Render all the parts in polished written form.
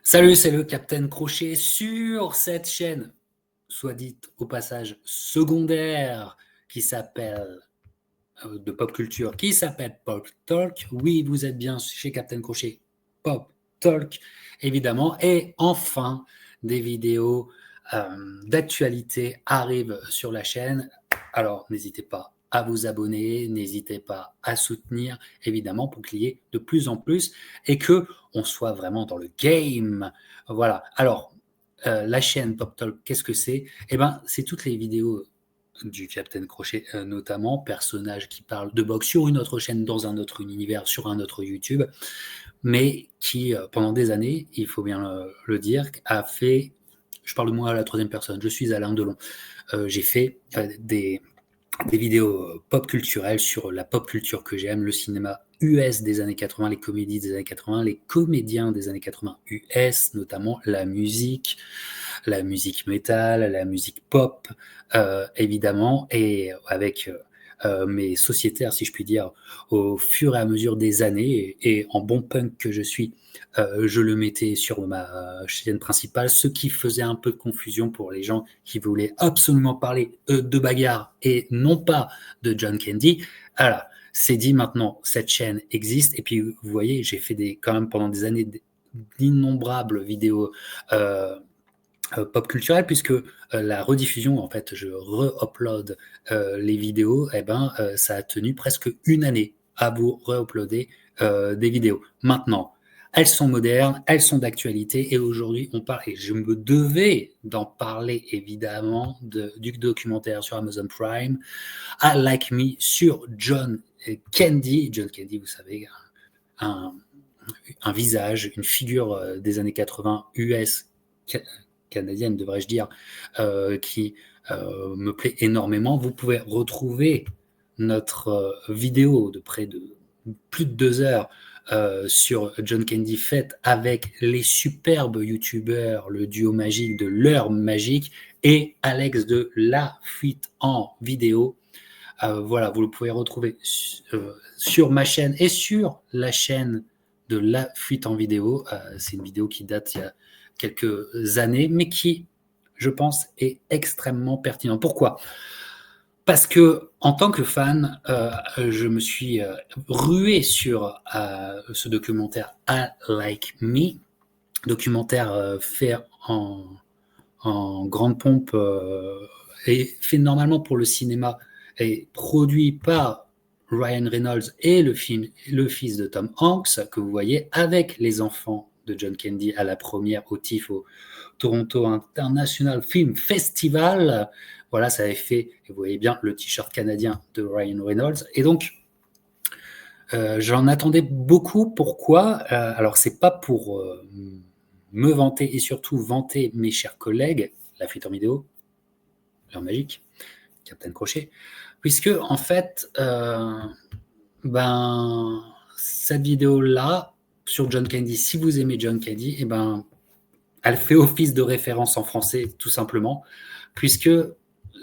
Salut, c'est le Capitaine Crochet sur cette chaîne, soit dit au passage secondaire, qui s'appelle de pop culture, qui s'appelle Pop Talk. Oui, vous êtes bien chez Captain Crochet Pop Talk, évidemment. Et enfin, des vidéos d'actualité arrivent sur la chaîne. Alors, n'hésitez pas à vous abonner, n'hésitez pas à soutenir, évidemment, pour qu'il y ait de plus en plus et que on soit vraiment dans le game. Voilà. Alors, la chaîne Pop Talk, qu'est-ce que c'est? Eh ben, c'est toutes les vidéos du Capitaine Crochet, notamment, personnage qui parle de boxe sur une autre chaîne, dans un autre univers, sur un autre YouTube, mais qui, pendant des années, il faut bien le dire, a fait, je parle de moi à la troisième personne, je suis Alain Delon, j'ai fait des vidéos pop culturelles sur la pop culture que j'aime, le cinéma US des années 80, les comédies des années 80, les comédiens des années 80 US, notamment la musique métal, la musique pop, évidemment, et avec mes sociétaires, si je puis dire, au fur et à mesure des années, et en bon punk que je suis, je le mettais sur ma chaîne principale, ce qui faisait un peu de confusion pour les gens qui voulaient absolument parler de bagarre et non pas de John Candy. Alors, c'est dit maintenant, cette chaîne existe, et puis vous voyez, j'ai fait quand même pendant des années d'innombrables vidéos pop culturelles, puisque la rediffusion, en fait, je re-upload les vidéos, et ben, ça a tenu presque une année à vous re-uploader des vidéos. Maintenant, elles sont modernes, elles sont d'actualité, et aujourd'hui, on parle, et je me devais d'en parler évidemment, du documentaire sur Amazon Prime, I Like Me, sur John Candy. John Candy, vous savez, un, un visage, une figure des années 80 US, canadienne, devrais-je dire, qui me plaît énormément. Vous pouvez retrouver notre vidéo de près de plus de 2 heures sur John Candy, faite avec les superbes youtubeurs, le duo magique de l'heure magique et Alex de La Fuite en vidéo. Voilà, vous le pouvez retrouver sur ma chaîne et sur la chaîne de La Fuite en vidéo. C'est une vidéo qui date il y a quelques années, mais qui, je pense, est extrêmement pertinente. Pourquoi? Parce que, en tant que fan, je me suis rué sur ce documentaire I Like Me, documentaire fait en grande pompe et fait normalement pour le cinéma et produit par Ryan Reynolds et le fils de Tom Hanks, que vous voyez, avec les enfants de John Candy à la première au TIFF, au Toronto International Film Festival. Voilà, ça avait fait, vous voyez bien, le t-shirt canadien de Ryan Reynolds. Et donc, j'en attendais beaucoup. Pourquoi? Alors, c'est pas pour me vanter, et surtout vanter mes chers collègues, La Fuite en vidéo, l'heure magique, Captain Crochet, puisque en fait, ben, cette vidéo-là sur John Candy, si vous aimez John Candy, eh ben, elle fait office de référence en français, tout simplement, puisque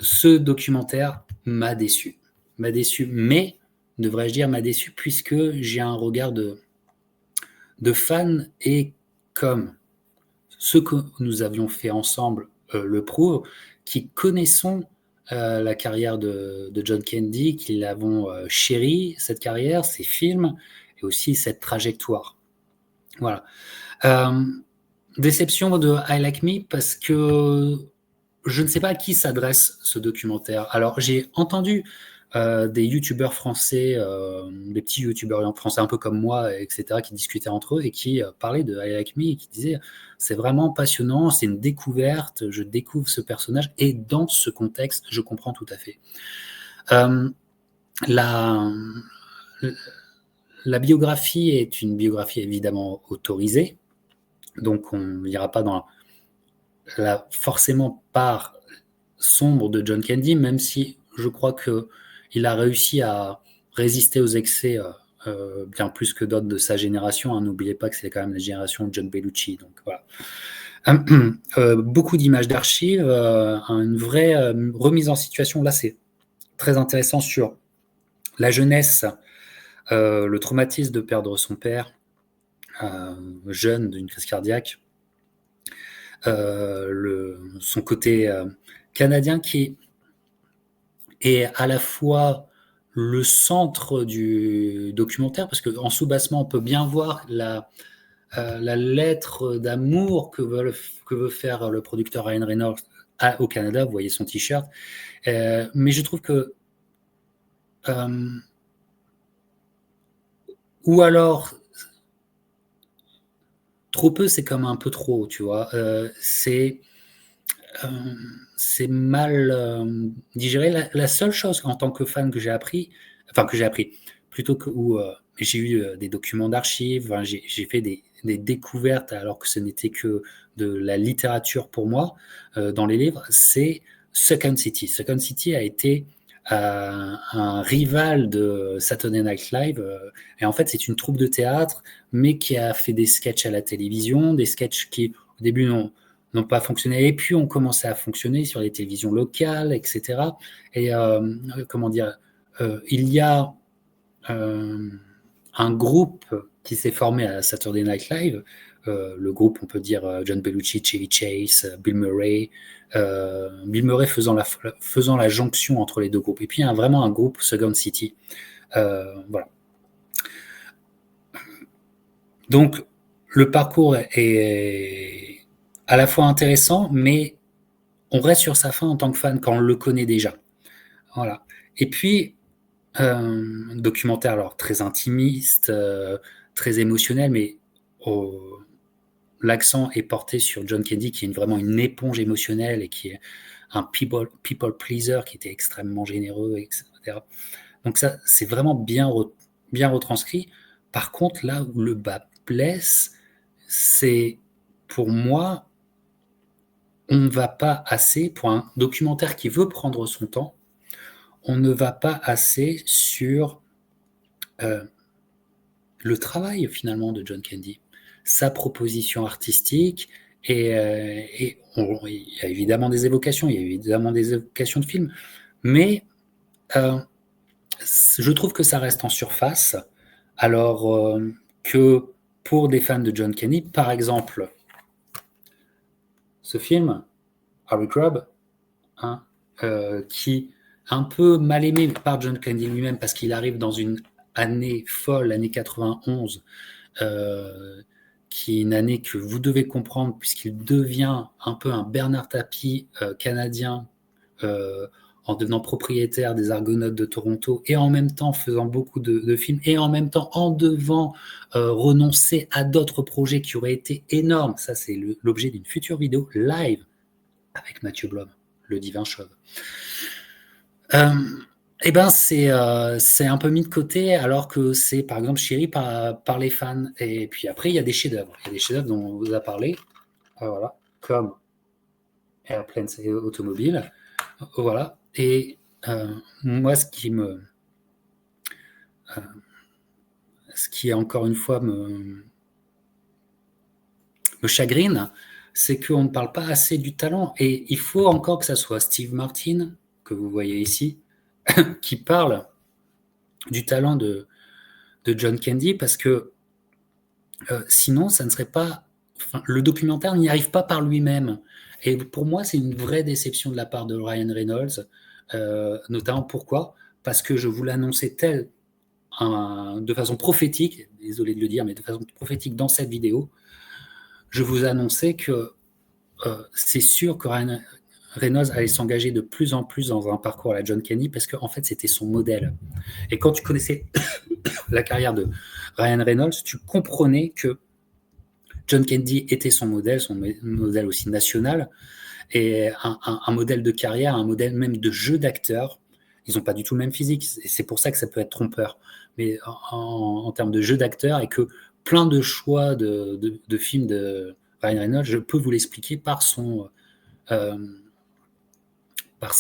ce documentaire m'a déçu. M'a déçu, mais, devrais-je dire, m'a déçu, puisque j'ai un regard de fan, et comme ce que nous avions fait ensemble le prouve, qui connaissons la carrière de John Candy, qui l'avons chéri, cette carrière, ses films, et aussi cette trajectoire. Voilà. Déception de I Like Me, parce que je ne sais pas à qui s'adresse ce documentaire. Alors, j'ai entendu des youtubeurs français, des petits youtubeurs français un peu comme moi, etc., qui discutaient entre eux et qui parlaient de I Like Me, et qui disaient c'est vraiment passionnant, c'est une découverte, je découvre ce personnage, et dans ce contexte, je comprends tout à fait. La, la biographie est une biographie évidemment autorisée, donc on n'ira pas dans la forcément part sombre de John Candy, même si je crois qu'il a réussi à résister aux excès bien plus que d'autres de sa génération. Hein. N'oubliez pas que c'est quand même la génération de John Bellucci. Donc voilà. Beaucoup d'images d'archives, une vraie remise en situation. Là, c'est très intéressant sur la jeunesse, le traumatisme de perdre son père jeune d'une crise cardiaque. son côté canadien qui est à la fois le centre du documentaire, parce qu'en sous-bassement, on peut bien voir la lettre d'amour que veut faire le producteur Ryan Reynolds au Canada. Vous voyez son t-shirt. Mais je trouve que ou alors trop peu, c'est comme un peu trop, tu vois. C'est mal digéré. La seule chose en tant que fan que j'ai appris, plutôt que où j'ai eu des documents d'archives, enfin, j'ai fait des découvertes alors que ce n'était que de la littérature pour moi dans les livres, c'est Second City. Second City a été un rival de Saturday Night Live, et en fait c'est une troupe de théâtre, mais qui a fait des sketchs à la télévision, des sketchs qui au début n'ont pas fonctionné, et puis ont commencé à fonctionner sur les télévisions locales, etc. Et comment dire, il y a un groupe qui s'est formé à Saturday Night Live. Le groupe, on peut dire John Belushi, Chevy Chase, Bill Murray. Bill Murray faisant la jonction entre les deux groupes. Et puis il y a vraiment un groupe Second City. Voilà. Donc le parcours est à la fois intéressant, mais on reste sur sa fin en tant que fan quand on le connaît déjà. Voilà. Et puis, documentaire alors très intimiste, très émotionnel, mais l'accent est porté sur John Candy, qui est vraiment une éponge émotionnelle et qui est un people pleaser, qui était extrêmement généreux, etc. Donc ça, c'est vraiment bien retranscrit. Par contre, là où le bas blesse, c'est pour moi, on ne va pas assez, pour un documentaire qui veut prendre son temps, on ne va pas assez sur le travail finalement de John Candy, sa proposition artistique, et il y a évidemment des évocations, il y a évidemment des évocations de films, mais je trouve que ça reste en surface, alors que pour des fans de John Candy, par exemple, ce film, Harry Crumb, hein, qui est un peu mal aimé par John Candy lui-même parce qu'il arrive dans une année folle, l'année 91, qui est une année que vous devez comprendre puisqu'il devient un peu un Bernard Tapie canadien, en devenant propriétaire des Argonautes de Toronto, et en même temps faisant beaucoup de films, et en même temps en devant renoncer à d'autres projets qui auraient été énormes. Ça, c'est l'objet d'une future vidéo live avec Mathieu Blom, le divin chauve. Eh ben c'est un peu mis de côté, alors que c'est par exemple chéri par les fans. Et puis après, il y a des chefs-d'œuvre. Il y a des chefs-d'œuvre dont on vous a parlé, voilà, comme Airplanes et Automobile. Voilà. Et moi, ce qui encore une fois me chagrine, c'est qu'on ne parle pas assez du talent. Et il faut encore que ça soit Steve Martin, que vous voyez ici, qui parle du talent de John Candy, parce que sinon, ça ne serait pas. Enfin, le documentaire n'y arrive pas par lui-même. Et pour moi, c'est une vraie déception de la part de Ryan Reynolds, notamment pourquoi? Parce que je vous l'annonçais de façon prophétique, désolé de le dire, mais de façon prophétique dans cette vidéo, je vous annonçais que c'est sûr que Ryan Reynolds allait s'engager de plus en plus dans un parcours à la John Candy, parce qu'en fait, c'était son modèle. Et quand tu connaissais la carrière de Ryan Reynolds, tu comprenais que John Candy était son modèle aussi national, et un modèle de carrière, un modèle même de jeu d'acteur. Ils n'ont pas du tout le même physique, et c'est pour ça que ça peut être trompeur. Mais en termes de jeu d'acteur, et que plein de choix de films de Ryan Reynolds, je peux vous l'expliquer par sa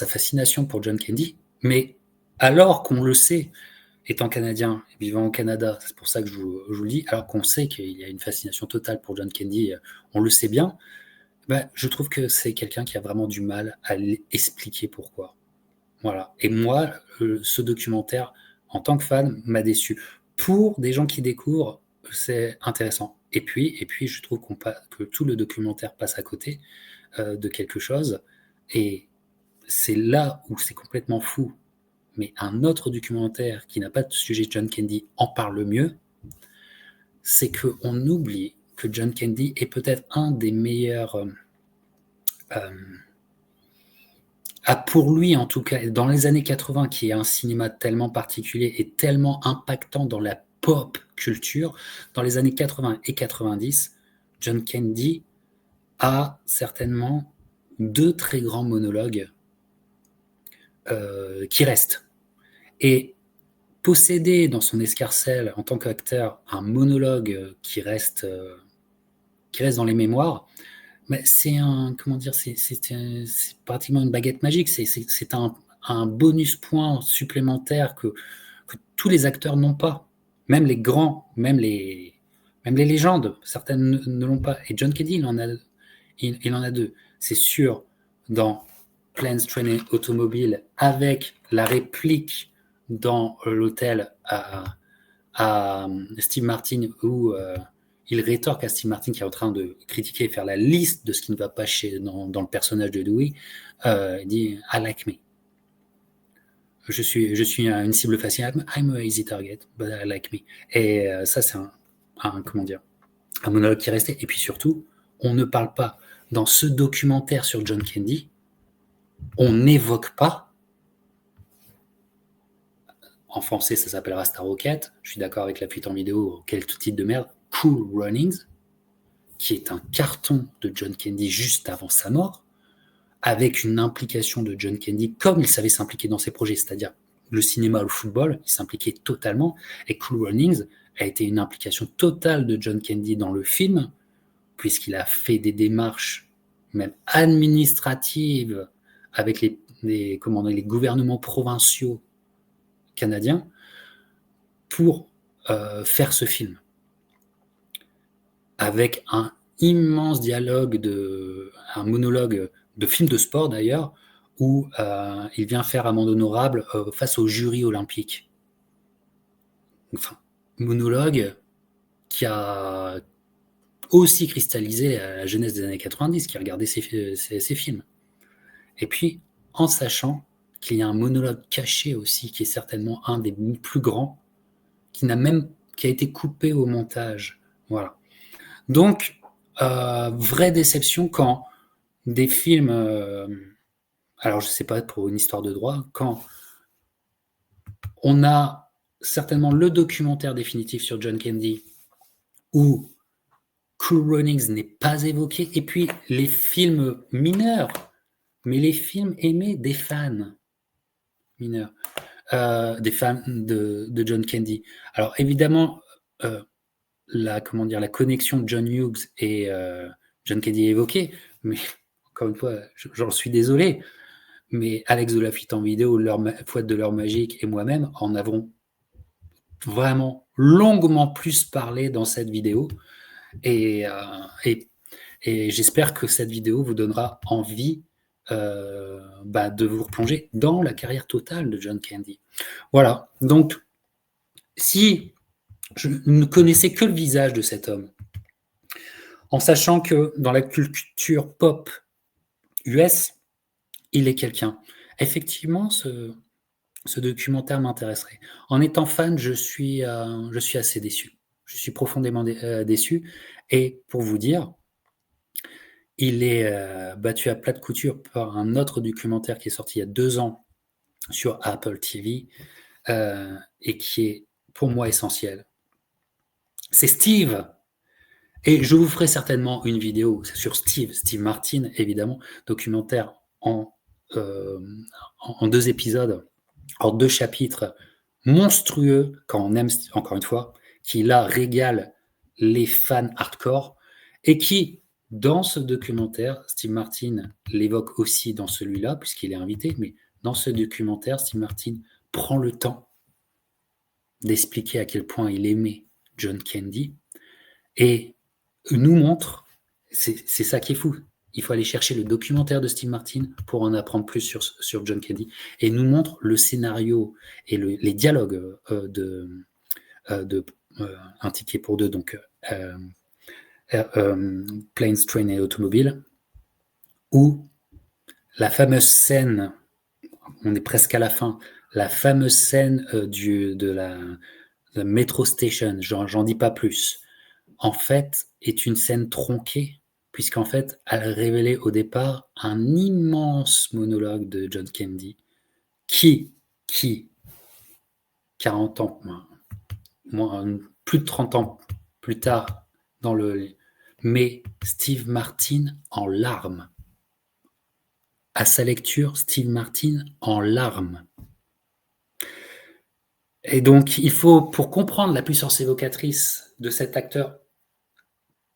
fascination pour John Candy. Mais alors qu'on le sait, étant canadien, vivant au Canada, c'est pour ça que je vous le dis, alors qu'on sait qu'il y a une fascination totale pour John Candy, on le sait bien, ben, je trouve que c'est quelqu'un qui a vraiment du mal à expliquer pourquoi. Voilà. Et moi, ce documentaire, en tant que fan, m'a déçu. Pour des gens qui découvrent, c'est intéressant. Et puis, je trouve que tout le documentaire passe à côté de quelque chose. Et c'est là où c'est complètement fou. Mais un autre documentaire qui n'a pas de sujet John Candy en parle mieux, c'est qu'on oublie que John Candy est peut-être un des meilleurs, a pour lui en tout cas, dans les années 80, qui est un cinéma tellement particulier et tellement impactant dans la pop culture, dans les années 80 et 90, John Candy a certainement 2 très grands monologues qui restent. Et posséder dans son escarcelle, en tant qu'acteur, un monologue qui reste dans les mémoires, mais c'est pratiquement une baguette magique. C'est un bonus point supplémentaire que tous les acteurs n'ont pas. Même les grands, même les légendes, certaines ne l'ont pas. Et John Candy, il en a 2. C'est sûr, dans Planes, Trains et Automobiles, avec la réplique dans l'hôtel à Steve Martin, où il rétorque à Steve Martin qui est en train de critiquer et faire la liste de ce qui ne va pas dans le personnage de Dewey. Il dit I like me. Je suis une cible facile. I'm a easy target, but I like me. Et ça, c'est un monologue qui est resté. Et puis surtout, on ne parle pas dans ce documentaire sur John Candy, on n'évoque pas, en français ça s'appellera Star Rocket, je suis d'accord avec la fuite en vidéo, quel titre de merde, Cool Runnings, qui est un carton de John Candy juste avant sa mort, avec une implication de John Candy comme il savait s'impliquer dans ses projets, c'est-à-dire le cinéma ou le football, il s'impliquait totalement, et Cool Runnings a été une implication totale de John Candy dans le film, puisqu'il a fait des démarches même administratives avec les gouvernements provinciaux canadiens pour faire ce film. Avec un immense dialogue, un monologue de film de sport d'ailleurs, où il vient faire amende honorable face au jury olympique. Enfin, monologue qui a aussi cristallisé la jeunesse des années 90, qui regardait ces films. Et puis, en sachant qu'il y a un monologue caché aussi, qui est certainement un des plus grands, qui a été coupé au montage. Voilà. Donc, vraie déception quand des films, alors je sais pas, pour une histoire de droit, quand on a certainement le documentaire définitif sur John Candy, où Cool Runnings n'est pas évoqué, et puis les films mineurs, mais les films aimés des fans mineurs, des fans de John Candy. Alors évidemment, la connexion John Hughes et John Candy est évoquée, mais encore une fois, j'en suis désolé, mais Alex de la fuite en vidéo, Fouette de l'heure magique et moi-même en avons vraiment longuement plus parlé dans cette vidéo, et j'espère que cette vidéo vous donnera envie de vous replonger dans la carrière totale de John Candy. Voilà, donc si je ne connaissais que le visage de cet homme, en sachant que dans la culture pop US, il est quelqu'un. Effectivement, ce documentaire m'intéresserait. En étant fan, je suis assez déçu. Je suis profondément déçu. Et pour vous dire, il est battu à plat de couture par un autre documentaire qui est sorti il y a 2 ans sur Apple TV et qui est pour moi essentiel. C'est Steve. Et je vous ferai certainement une vidéo sur Steve Martin, évidemment, documentaire en 2 épisodes, en 2 chapitres monstrueux, quand on aime, encore une fois, qui là régale les fans hardcore, et qui, dans ce documentaire, Steve Martin l'évoque aussi dans celui-là, puisqu'il est invité, mais dans ce documentaire, Steve Martin prend le temps d'expliquer à quel point il aimait John Candy, et nous montre, c'est ça qui est fou, il faut aller chercher le documentaire de Steve Martin pour en apprendre plus sur John Candy, et nous montre le scénario et les dialogues de Un ticket pour deux, donc Planes, Trains et Automobiles, où la fameuse scène, on est presque à la fin, la fameuse scène de la Metro Station, j'en dis pas plus, en fait, est une scène tronquée, puisqu'en fait, elle révélait au départ un immense monologue de John Candy, qui 40 ans, plus de 30 ans plus tard, met Steve Martin en larmes. À sa lecture, Steve Martin en larmes. Et donc, il faut, pour comprendre la puissance évocatrice de cet acteur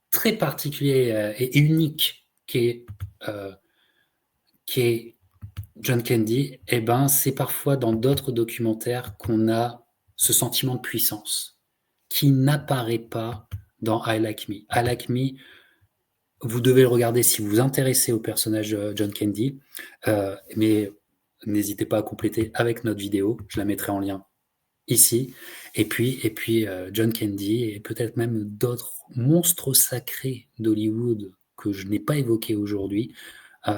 très particulier et unique qu'est John Candy, c'est parfois dans d'autres documentaires qu'on a ce sentiment de puissance qui n'apparaît pas dans I Like Me. I Like Me, vous devez le regarder si vous vous intéressez au personnage John Candy, mais n'hésitez pas à compléter avec notre vidéo, je la mettrai en lien ici. Et puis John Candy et peut-être même d'autres monstres sacrés d'Hollywood que je n'ai pas évoqués aujourd'hui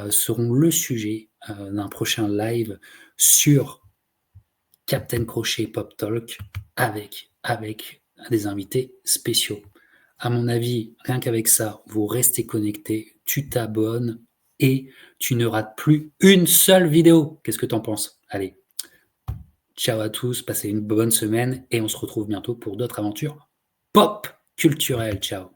seront le sujet d'un prochain live sur Captain Crochet Pop Talk avec des invités spéciaux. À mon avis, rien qu'avec ça, vous restez connectés, tu t'abonnes et tu ne rates plus une seule vidéo. Qu'est-ce que t'en penses? Allez, ciao à tous, passez une bonne semaine et on se retrouve bientôt pour d'autres aventures pop culturelles. Ciao.